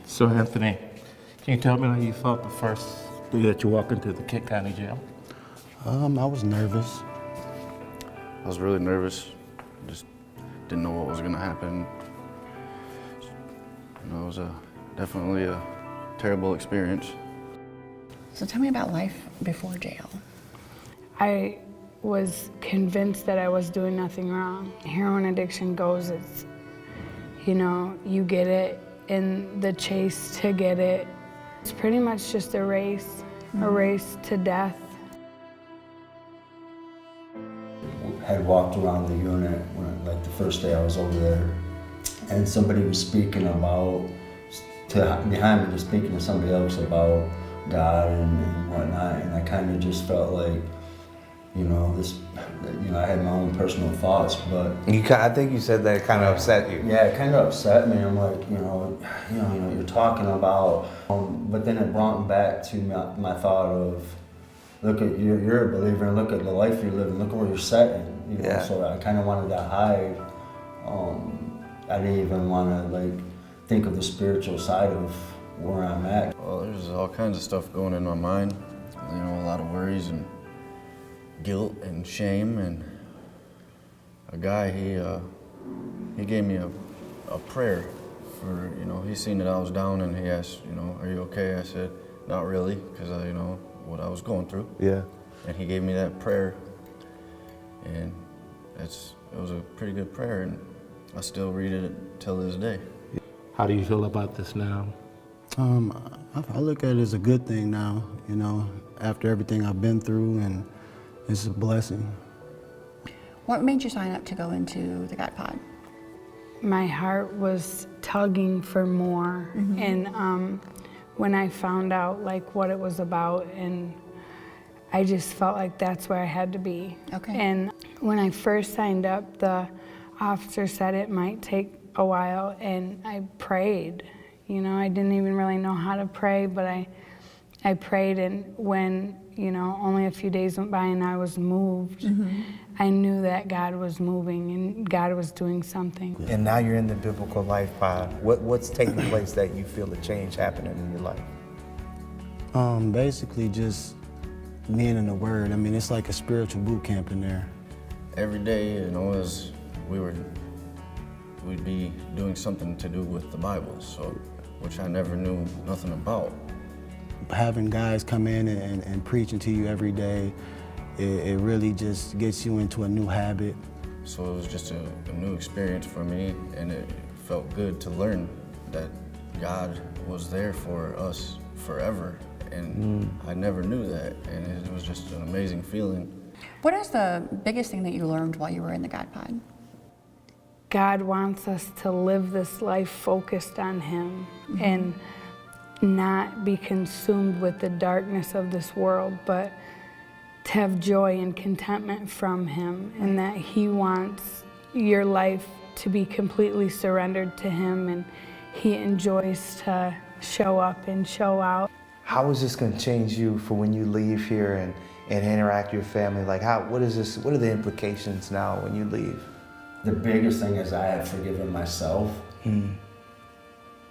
So Anthony, can you tell me how you felt the first day that you walked into the Kent County Jail? I was nervous. I was really nervous. Just didn't know what was gonna happen. You know, it was definitely a terrible experience. So tell me about life before jail. I was convinced that I was doing nothing wrong. Heroin addiction goes, it's, you get it in the chase to get it. It's pretty much just a race to death. Had walked around the unit like the first day I was over there, and somebody was speaking about, behind me, just speaking to somebody else about God and whatnot, and I kind of just felt like, I had my own personal thoughts, but I think you said that it kind of upset you. yeah, it kind of upset me. I'm like, you're talking about, but then it brought me back to my thought of, look at you're a believer, and look at the life you're living. Look at where you're setting. Yeah. So I kind of wanted to hide. I didn't even want to think of the spiritual side of where I'm at. Well, there's all kinds of stuff going in my mind. A lot of worries and guilt and shame. And a guy, he gave me a prayer for, he seen that I was down, and he asked, are you okay? I said, not really, because what I was going through. Yeah. And he gave me that prayer, and it was a pretty good prayer, and I still read it till this day. How do you feel about this now? I look at it as a good thing now, after everything I've been through, and it's a blessing. What made you sign up to go into the God Pod? My heart was tugging for more, and when I found out what it was about, and I just felt like that's where I had to be. Okay. And when I first signed up, the officer said it might take a while, and I prayed. I didn't even really know how to pray, but I prayed, and when only a few days went by and I was moved, I knew that God was moving and God was doing something. And now you're in the Biblical Life Pod. What's taking place that you feel a change happening in your life? Basically just being in the Word. I mean, it's like a spiritual boot camp in there. Every day, as we'd be doing something to do with the Bible, which I never knew nothing about. Having guys come in and preaching to you every day, it really just gets you into a new habit. So it was just a new experience for me, and it felt good to learn that God was there for us forever, and I never knew that, and it was just an amazing feeling. What is the biggest thing that you learned while you were in the God Pod? God wants us to live this life focused on Him and not be consumed with the darkness of this world, but to have joy and contentment from Him, and that He wants your life to be completely surrendered to Him, and He enjoys to show up and show out. How is this going to change you for when you leave here and interact with your family? What are the implications now when you leave? The biggest thing is I have forgiven myself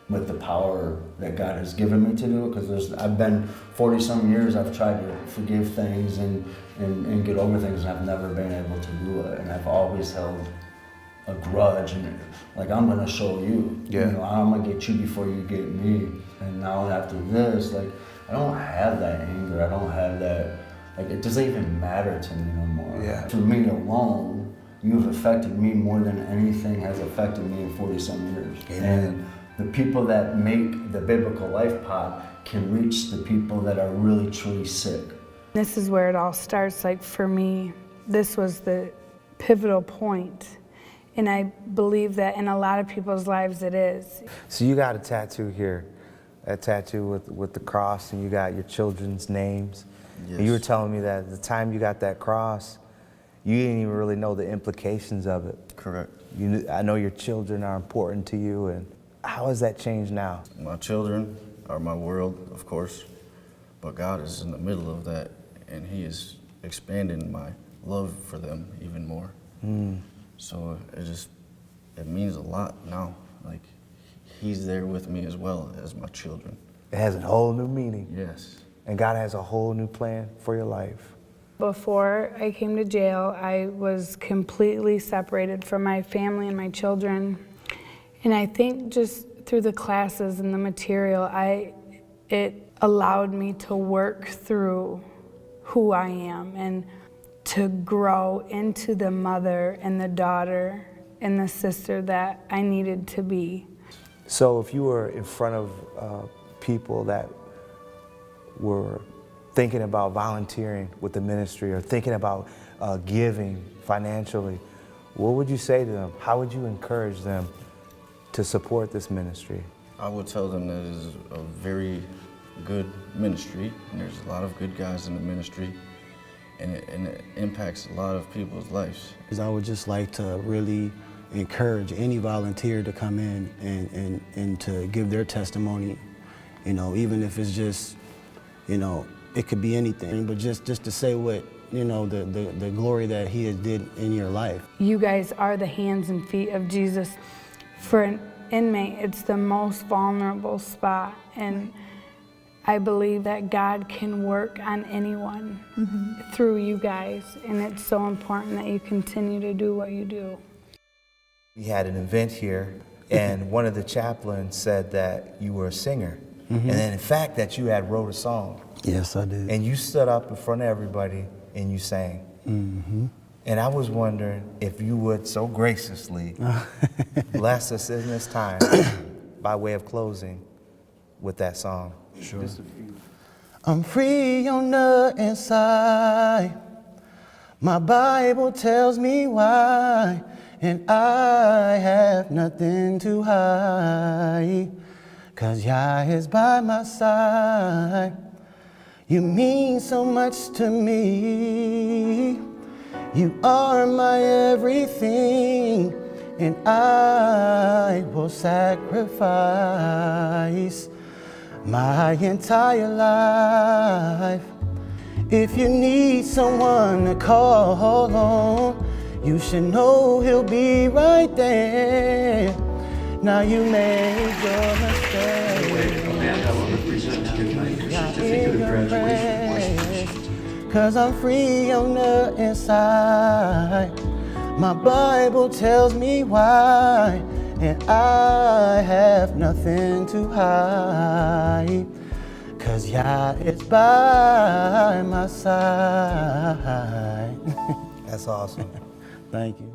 with the power that God has given me to do it, because I've been 40-some years, I've tried to forgive things and get over things, and I've never been able to do it, and I've always held a grudge, and I'm gonna show you, I'm gonna get you before you get me. And now after this, I don't have that anger, I don't have that, it doesn't even matter to me no more. Yeah. For me alone, you've affected me more than anything has affected me in 40-some years. Amen. And the people that make the Biblical Life Pod can reach the people that are really, truly sick. This is where it all starts. For me, this was the pivotal point. And I believe that in a lot of people's lives it is. So you got a tattoo here, a tattoo with the cross, and you got your children's names. Yes. And you were telling me that at the time you got that cross, you didn't even really know the implications of it. Correct. I know your children are important to you, and how has that changed now? My children are my world, of course, but God is in the middle of that, and He is expanding my love for them even more. So it means a lot now. He's there with me as well as my children. It has a whole new meaning. Yes. And God has a whole new plan for your life. Before I came to jail, I was completely separated from my family and my children. And I think just through the classes and the material, it allowed me to work through who I am and to grow into the mother and the daughter and the sister that I needed to be. So if you were in front of people that were thinking about volunteering with the ministry or thinking about giving financially, what would you say to them? How would you encourage them to support this ministry? I would tell them that it is a very good ministry, and there's a lot of good guys in the ministry, and it impacts a lot of people's lives. I would just like to really encourage any volunteer to come in and to give their testimony, you know, even if it's just, you know, it could be anything, but just to say what, you know, the glory that he has did in your life. You guys are the hands and feet of Jesus. For an inmate, it's the most vulnerable spot, and I believe that God can work on anyone through you guys, and it's so important that you continue to do what you do. We had an event here, and one of the chaplains said that you were a singer, and then in fact that you had wrote a song. Yes, I did. And you stood up in front of everybody and you sang. And I was wondering if you would so graciously bless us in this time by way of closing with that song. Sure. I'm free on the inside. My Bible tells me why, and I have nothing to hide, 'cause Yah is by my side. You mean so much to me. You are my everything, and I will sacrifice my entire life. If you need someone to call on, you should know he'll be right there. Now you made your mistake. Not in your rest, 'cause I'm free on the inside. My Bible tells me why, and I have nothing to hide, 'cause Yah is by my side. That's awesome. Thank you.